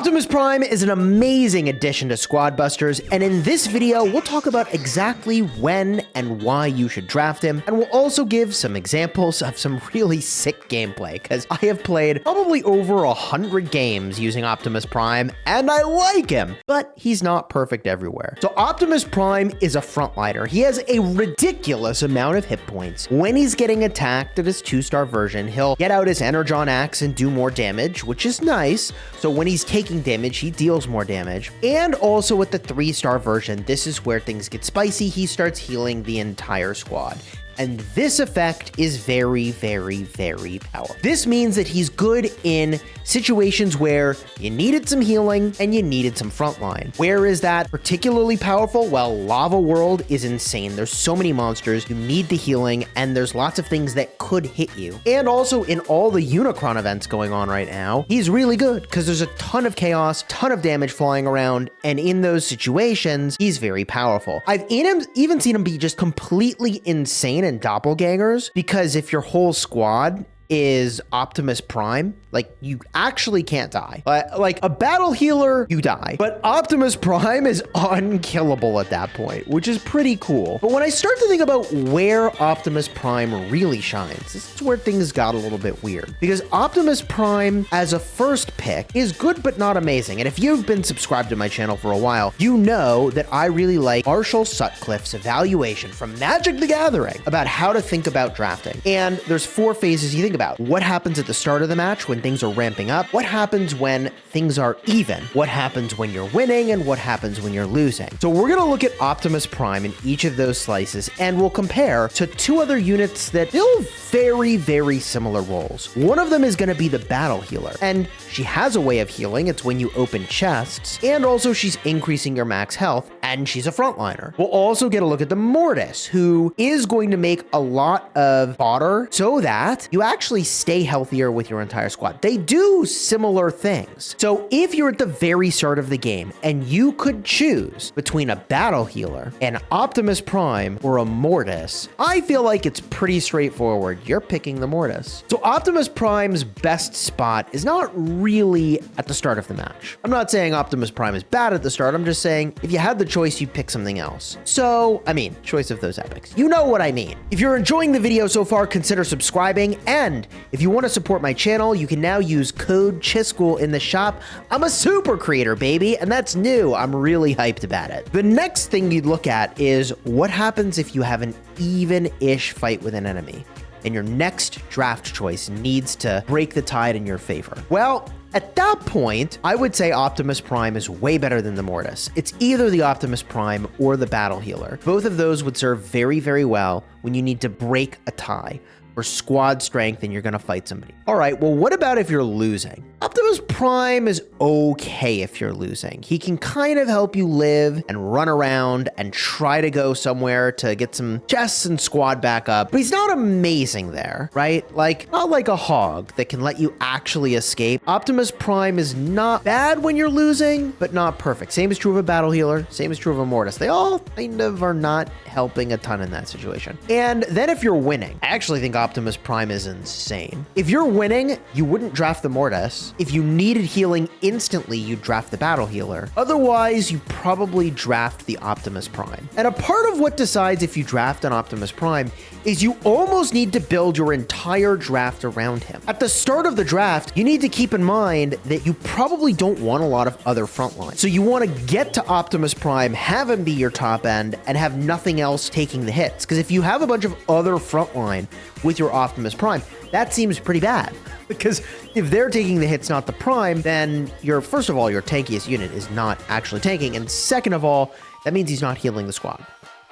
Optimus Prime is an amazing addition to Squad Busters, and in this video, we'll talk about exactly when and why you should draft him, and we'll also give some examples of some really sick gameplay, because I have played probably over 100 games using Optimus Prime, and I like him, but he's not perfect everywhere. So Optimus Prime is a frontliner. He has a ridiculous amount of hit points. When he's getting attacked at his 2-star version, he'll get out his Energon Axe and do more damage, which is nice. So when he's taking damage, he deals more damage. And also with the 3-star version, this is where things get spicy. He starts healing the entire squad. And this effect is very, very, very powerful. This means that he's good in situations where you needed some healing and you needed some frontline. Where is that particularly powerful? Well, Lava World is insane. There's so many monsters, you need the healing, and there's lots of things that could hit you. And also in all the Unicron events going on right now, he's really good because there's a ton of chaos, ton of damage flying around, and in those situations, he's very powerful. I've even seen him be just completely insane and doppelgangers, because if your whole squad is Optimus Prime, like, you actually can't die. Like a battle healer, you die. But Optimus Prime is unkillable at that point, which is pretty cool. But when I start to think about where Optimus Prime really shines, this is where things got a little bit weird. Because Optimus Prime, as a first pick, is good but not amazing. And if you've been subscribed to my channel for a while, you know that I really like Marshall Sutcliffe's evaluation from Magic the Gathering about how to think about drafting. And there's 4 phases you think about. What happens at the start of the match when things are ramping up? What happens when things are even? What happens when you're winning? And what happens when you're losing? So we're going to look at Optimus Prime in each of those slices, and we'll compare to 2 other units that fill very, very similar roles. One of them is going to be the battle healer, and she has a way of healing. It's when you open chests, and also she's increasing your max health, and she's a frontliner. We'll also get a look at the Mortis, who is going to make a lot of fodder so that you actually stay healthier with your entire squad. They do similar things. So if you're at the very start of the game and you could choose between a battle healer, an Optimus Prime, or a Mortis, I feel like it's pretty straightforward. You're picking the Mortis. So Optimus Prime's best spot is not really at the start of the match. I'm not saying Optimus Prime is bad at the start. I'm just saying if you had the choice, you'd pick something else. So, I mean, choice of those epics. You know what I mean. If you're enjoying the video so far, consider subscribing, and if you want to support my channel, you can now use code Chisgule in the shop. I'm a super creator, baby, and that's new. I'm really hyped about it. The next thing you'd look at is what happens if you have an even-ish fight with an enemy, and your next draft choice needs to break the tide in your favor. Well, at that point, I would say Optimus Prime is way better than the Mortis. It's either the Optimus Prime or the battle healer. Both of those would serve very, very well when you need to break a tie or squad strength and you're gonna fight somebody. All right, well, what about if you're losing? Optimus Prime is okay if you're losing. He can kind of help you live and run around and try to go somewhere to get some chests and squad back up, but he's not amazing there, right? Like, not like a hog that can let you actually escape. Optimus Prime is not bad when you're losing, but not perfect. Same is true of a battle healer, same is true of a Mortis. They all kind of are not helping a ton in that situation. And then if you're winning, I actually think Optimus Prime is insane. If you're winning, you wouldn't draft the Mortis. If you needed healing instantly, you'd draft the battle healer. Otherwise, you probably draft the Optimus Prime. And a part of what decides if you draft an Optimus Prime is you almost need to build your entire draft around him. At the start of the draft, you need to keep in mind that you probably don't want a lot of other frontlines. So you want to get to Optimus Prime, have him be your top end, and have nothing else taking the hits. Because if you have a bunch of other frontline with your Optimus Prime, that seems pretty bad. Because if they're taking the hits, not the Prime, then first of all, your tankiest unit is not actually tanking. And second of all, that means he's not healing the squad.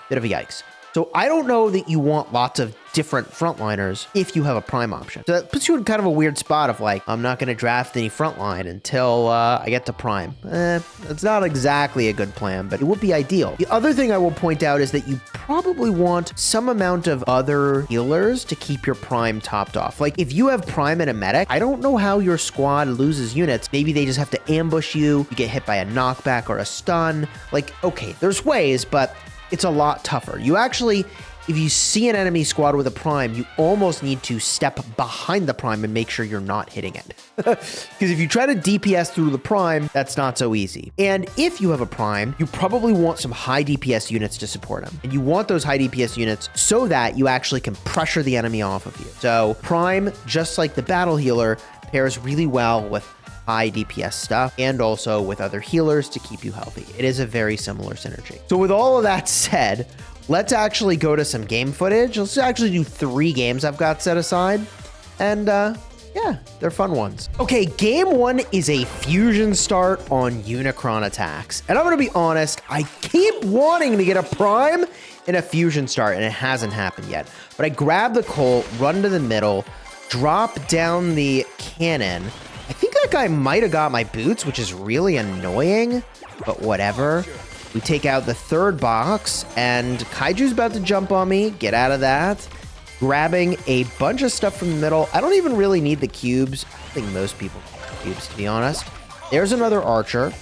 Bit of a yikes. So I don't know that you want lots of different frontliners if you have a Prime option. So that puts you in kind of a weird spot of like, I'm not going to draft any frontline until I get to Prime. It's not exactly a good plan, but it would be ideal. The other thing I will point out is that you probably want some amount of other healers to keep your Prime topped off. Like if you have Prime and a medic, I don't know how your squad loses units. Maybe they just have to ambush you. You get hit by a knockback or a stun. Like, okay, there's ways, but it's a lot tougher. You actually, if you see an enemy squad with a Prime, you almost need to step behind the Prime and make sure you're not hitting it. Because if you try to DPS through the Prime, that's not so easy. And if you have a Prime, you probably want some high DPS units to support him. And you want those high DPS units so that you actually can pressure the enemy off of you. So Prime, just like the battle healer, pairs really well with high DPS stuff and also with other healers to keep you healthy. It is a very similar synergy. So with all of that said, let's actually go to some game footage. Let's actually do 3 games I've got set aside. And yeah, they're fun ones. Okay, game 1 is a fusion start on Unicron attacks. And I'm gonna be honest, I keep wanting to get a Prime in a fusion start and it hasn't happened yet. But I grab the Colt, run to the middle, drop down the cannon. I think that guy might have got my boots, which is really annoying, but whatever. We take out the 3rd box, and Kaiju's about to jump on me. Get out of that. Grabbing a bunch of stuff from the middle. I don't even really need the cubes. I think most people need cubes, to be honest. There's another archer.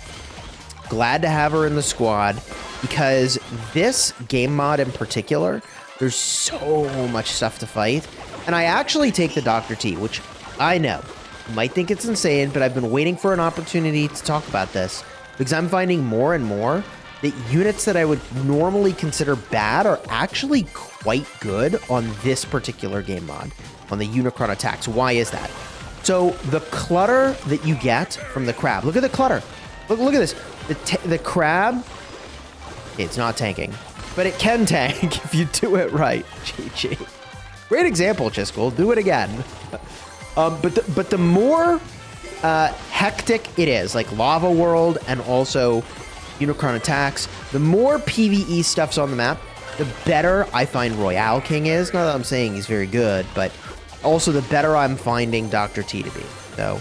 Glad to have her in the squad, because this game mod in particular, there's so much stuff to fight. And I actually take the Dr. T, which I know. You might think it's insane, but I've been waiting for an opportunity to talk about this because I'm finding more and more that units that I would normally consider bad are actually quite good on this particular game mod, on the Unicron attacks. Why is that? So the clutter that you get from the crab, look at the clutter. Look at this. The crab, it's not tanking, but it can tank if you do it right. GG. Great example, Chisgule. Do it again. But the more hectic it is, like Lava World and also Unicron attacks, the more PvE stuff's on the map, the better I find Royale King is. Not that I'm saying he's very good, but also the better I'm finding Dr. T to be. So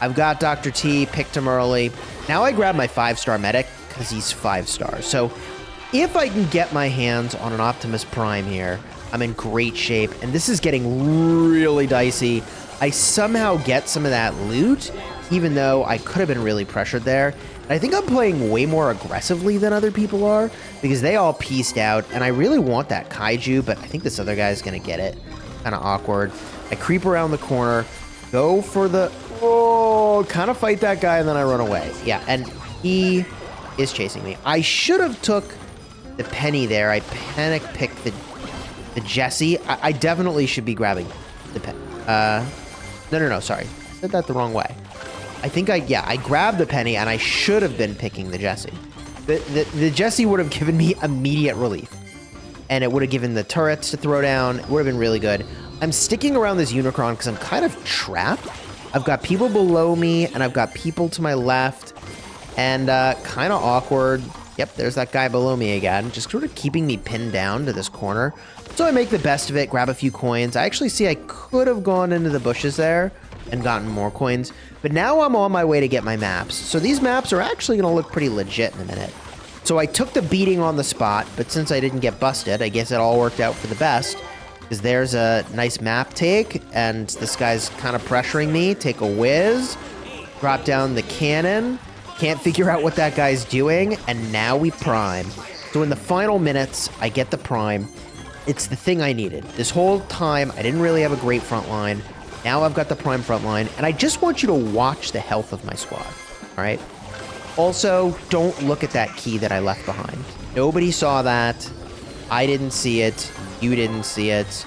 I've got Dr. T, picked him early. Now I grab my 5-star medic because he's 5 stars. So if I can get my hands on an Optimus Prime here, I'm in great shape. And this is getting really dicey. I somehow get some of that loot, even though I could have been really pressured there. And I think I'm playing way more aggressively than other people are because they all pieced out, and I really want that Kaiju, but I think this other guy's gonna get it. Kind of awkward. I creep around the corner, go for the, kind of fight that guy, and then I run away. Yeah, and he is chasing me. I should have took the penny there. I panic picked the Jesse. I definitely should be grabbing the penny. No, sorry. I said that the wrong way. I think I grabbed the penny and I should have been picking the Jesse. The Jesse would have given me immediate relief. And it would have given the turrets to throw down. It would have been really good. I'm sticking around this Unicron because I'm kind of trapped. I've got people below me and I've got people to my left. And kind of awkward. Yep, there's that guy below me again. Just sort of keeping me pinned down to this corner. So I make the best of it, grab a few coins. I actually see I could have gone into the bushes there and gotten more coins. But now I'm on my way to get my maps. So these maps are actually going to look pretty legit in a minute. So I took the beating on the spot, but since I didn't get busted, I guess it all worked out for the best. Because there's a nice map take, and this guy's kind of pressuring me. Take a whiz, drop down the cannon. Can't figure out what that guy's doing, and now we prime. So in the final minutes, I get the prime. It's the thing I needed. This whole time, I didn't really have a great front line. Now I've got the prime front line, and I just want you to watch the health of my squad, all right? Also, don't look at that key that I left behind. Nobody saw that. I didn't see it. You didn't see it.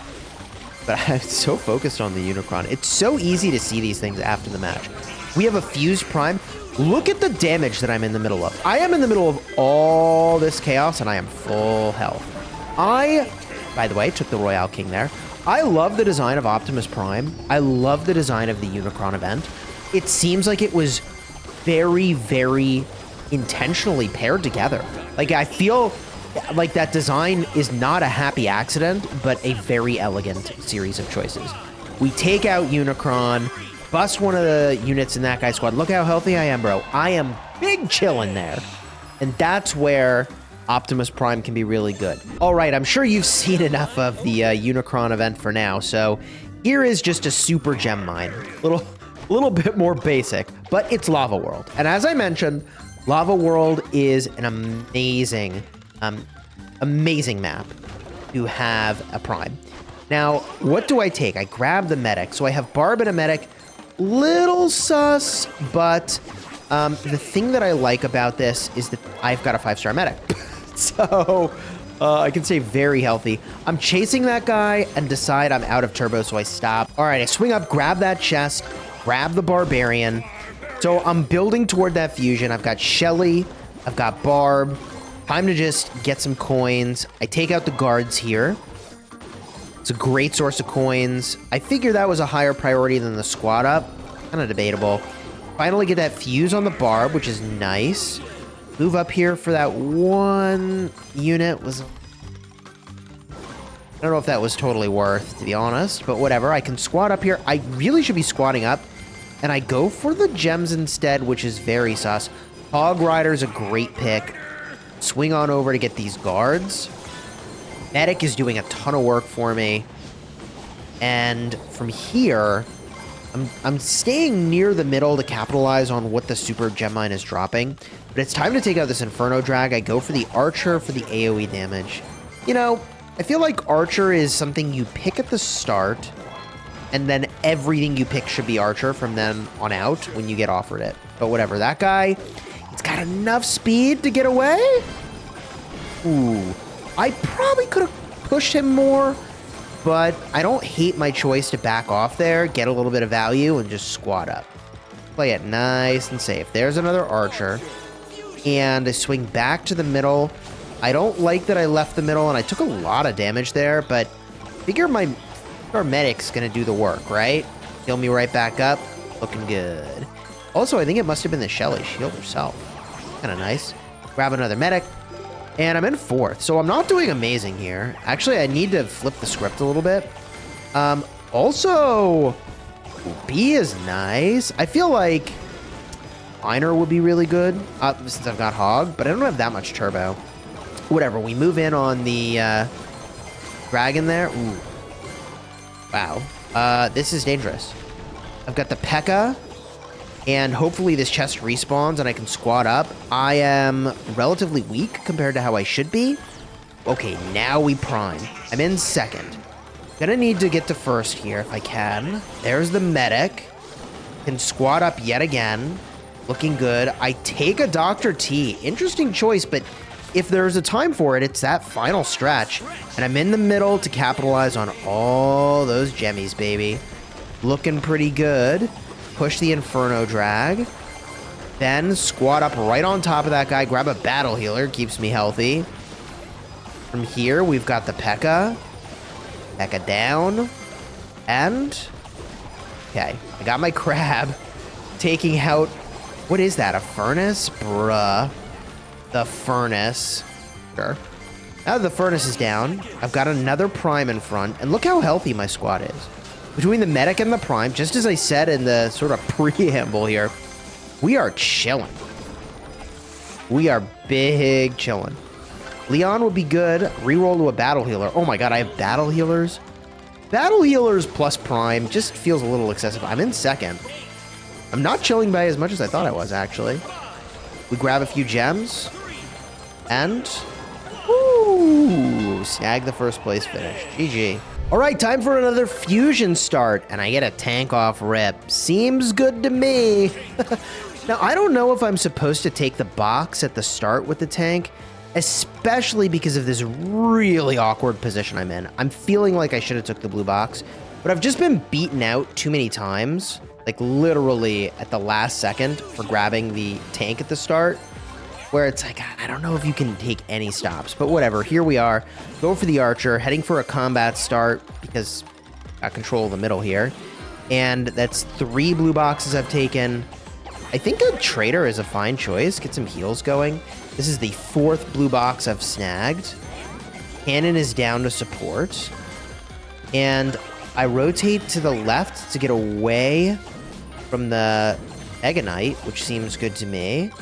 But I'm so focused on the Unicron. It's so easy to see these things after the match. We have a fused prime. Look at the damage that I'm in the middle of. I am in the middle of all this chaos, and I am full health. By the way, took the Royale King there. I love the design of Optimus Prime. I love the design of the Unicron event. It seems like it was very, very intentionally paired together. Like, I feel like that design is not a happy accident, but a very elegant series of choices. We take out Unicron, bust one of the units in that guy's squad. Look how healthy I am, bro. I am big chillin' there. And that's where Optimus Prime can be really good. All right, I'm sure you've seen enough of the Unicron event for now, so here is just a super gem mine. A little bit more basic, but it's Lava World. And as I mentioned, Lava World is an amazing, amazing map. to have a Prime. Now, what do I take? I grab the medic. So I have Barb and a medic. Little sus, but the thing that I like about this is that I've got a 5-star medic. So I can stay very healthy. I'm chasing that guy and decide I'm out of turbo, so I stop. All right, I swing up, grab that chest, grab the barbarian. So I'm building toward that fusion. I've got Shelly, I've got Barb. Time to just get some coins. I take out the guards here. It's a great source of coins. I figure that was a higher priority than the squad up. Kind of debatable. Finally get that fuse on the Barb, which is nice. Move up here for that one unit. I don't know if that was totally worth, to be honest, but whatever. I can squat up here. I really should be squatting up, and I go for the gems instead, which is very sus. Hog Rider's a great pick. Swing on over to get these guards. Medic is doing a ton of work for me. And from here, I'm staying near the middle to capitalize on what the super gem mine is dropping. But it's time to take out this Inferno Drag. I go for the Archer for the AoE damage. You know, I feel like Archer is something you pick at the start, and then everything you pick should be Archer from then on out when you get offered it. But whatever, that guy, he's got enough speed to get away. Ooh, I probably could have pushed him more, but I don't hate my choice to back off there, get a little bit of value, and just squat up. Play it nice and safe. There's another Archer. And I swing back to the middle. I don't like that I left the middle, and I took a lot of damage there, but figure our medic's gonna do the work, right? Heal me right back up. Looking good. Also, I think it must have been the Shelly. She healed herself. Kind of nice. Grab another medic. And I'm in 4th, so I'm not doing amazing here. Actually, I need to flip the script a little bit. Also, B is nice. I feel like Miner would be really good since I've got Hog, but I don't have that much turbo. Whatever, we move in on the dragon there. Ooh. Wow. This is dangerous. I've got the P.E.K.K.A. And hopefully this chest respawns and I can squat up. I am relatively weak compared to how I should be. Okay, now we prime. I'm in 2nd. Gonna need to get to 1st here if I can. There's the medic. Can squat up yet again. Looking good. I take a Dr. T. Interesting choice, but if there's a time for it, it's that final stretch. And I'm in the middle to capitalize on all those gemmies, baby. Looking pretty good. Push the Inferno Drag. Then squat up right on top of that guy. Grab a Battle Healer. Keeps me healthy. From here, we've got the P.E.K.K.A. P.E.K.K.A. down. And... okay, I got my crab. Taking out... what is that? A furnace? Bruh. The furnace. Sure. Now that the furnace is down, I've got another Prime in front. And look how healthy my squad is. Between the medic and the Prime, just as I said in the sort of preamble here, we are chilling. We are big chilling. Leon would be good. Reroll to a Battle Healer. Oh my god, I have Battle Healers. Battle Healers plus Prime just feels a little excessive. I'm in 2nd. I'm not chilling by as much as I thought I was, actually. We grab a few gems. And... ooh, snag the 1st place finish. GG. All right, time for another fusion start, and I get a tank off rip. Seems good to me. Now, I don't know if I'm supposed to take the box at the start with the tank, especially because of this really awkward position I'm in. I'm feeling like I should have took the blue box, but I've just been beaten out too many times, like literally at the last second for grabbing the tank at the start, where it's like, I don't know if you can take any stops, but whatever. Here we are. Go for the Archer, heading for a combat start because I got control of the middle here. And that's 3 blue boxes I've taken. I think a Trader is a fine choice. Get some heals going. This is the 4th blue box I've snagged. Cannon is down to support. And I rotate to the left to get away from the Mega Knight, which seems good to me.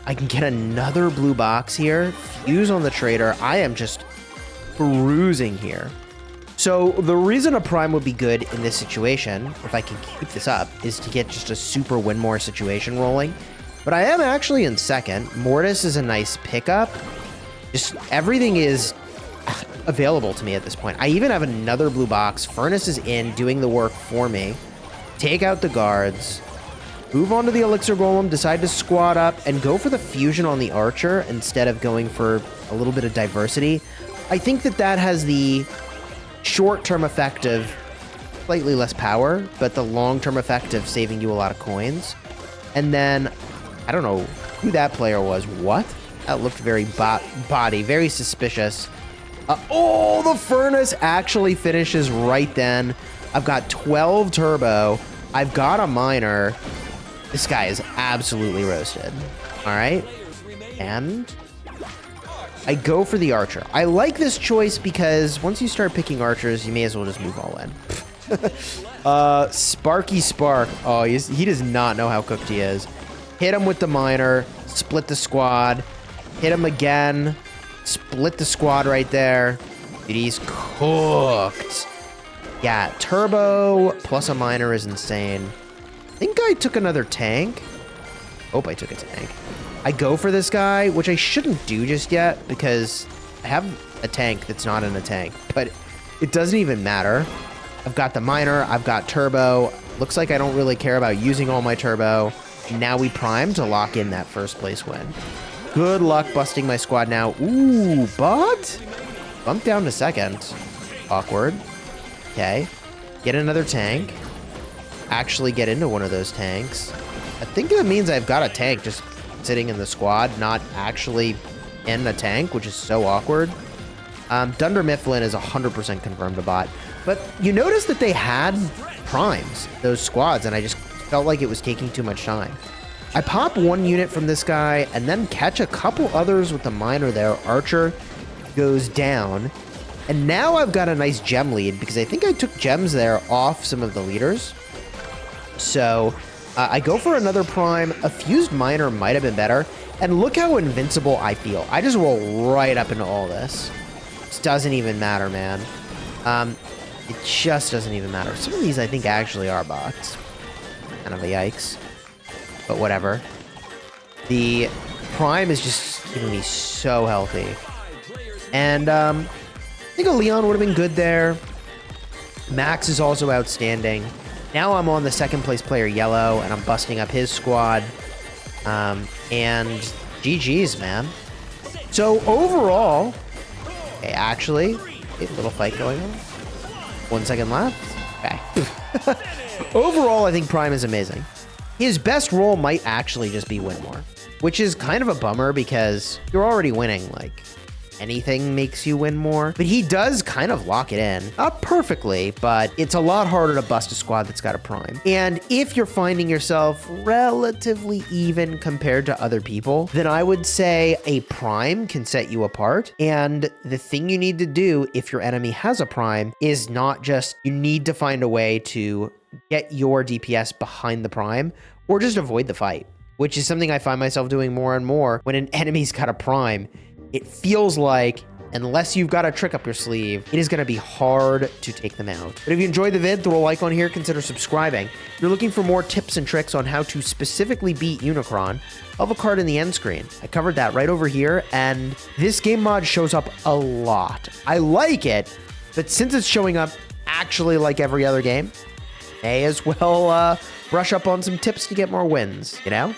I can get another blue box here. Fuse on the Trader. I am just cruising here. So the reason a Prime would be good in this situation, if I can keep this up, is to get just a super Winmore situation rolling. But I am actually in 2nd. Mortis is a nice pickup. Just everything is available to me at this point. I even have another blue box. Furnace is in, doing the work for me. Take out the guards. Move on to the Elixir Golem, decide to squat up, and go for the fusion on the Archer instead of going for a little bit of diversity. I think that that has the short-term effect of slightly less power, but the long-term effect of saving you a lot of coins. And then, I don't know who that player was. What? That looked very body, very suspicious. Oh, the Furnace actually finishes right then. I've got 12 turbo. I've got a miner. This guy is absolutely roasted. All right. And I go for the Archer. I like this choice because once you start picking Archers, you may as well just move all in. Sparky Spark. Oh, he does not know how cooked he is. Hit him with the miner. Split the squad. Hit him again. Split the squad right there. Dude, he's cooked. Yeah, turbo plus a miner is insane. I think I took another tank. Hope I took a tank. I go for this guy, which I shouldn't do just yet because I have a tank that's not in a tank, but it doesn't even matter. I've got the miner, I've got turbo. Looks like I don't really care about using all my turbo. Now we prime to lock in that first place win. Good luck busting my squad now. Ooh, but bump down to second. Awkward. Okay. Get another tank. Actually get into one of those tanks. I think that means I've got a tank just sitting in the squad, not actually in a tank, which is so awkward. Dunder Mifflin is 100% confirmed a bot. But you notice that they had primes, those squads, and I just felt like it was taking too much time. I pop one unit from this guy and then catch a couple others with the miner there. Archer goes down. And now I've got a nice gem lead because I think I took gems there off some of the leaders. So I go for another prime. A fused miner might have been better. And look how invincible I feel. I just roll right up into all this. It doesn't even matter, man. It just doesn't even matter. Some of these I think actually are bots. Kind of a yikes. But whatever. The prime is just keeping me so healthy. And I think a Leon would have been good there. Max is also outstanding. Now I'm on the second place player yellow, and I'm busting up his squad. And GG's, man. So overall, okay, actually, a little fight going on. 1 second left. Okay. Overall, I think Prime is amazing. His best role might actually just be win more, which is kind of a bummer because you're already winning. Like, anything makes you win more, but he does kind of lock it in. Not perfectly, but it's a lot harder to bust a squad that's got a prime. And if you're finding yourself relatively even compared to other people, then I would say a prime can set you apart. And the thing you need to do if your enemy has a prime is not just, you need to find a way to get your DPS behind the prime or just avoid the fight, which is something I find myself doing more and more when an enemy's got a prime. It feels like, unless you've got a trick up your sleeve, it is going to be hard to take them out. But if you enjoyed the vid, throw a like on here, consider subscribing. If you're looking for more tips and tricks on how to specifically beat Unicron, I'll have a card in the end screen. I covered that right over here, and this game mod shows up a lot. I like it, but since it's showing up actually like every other game, may as well brush up on some tips to get more wins, you know?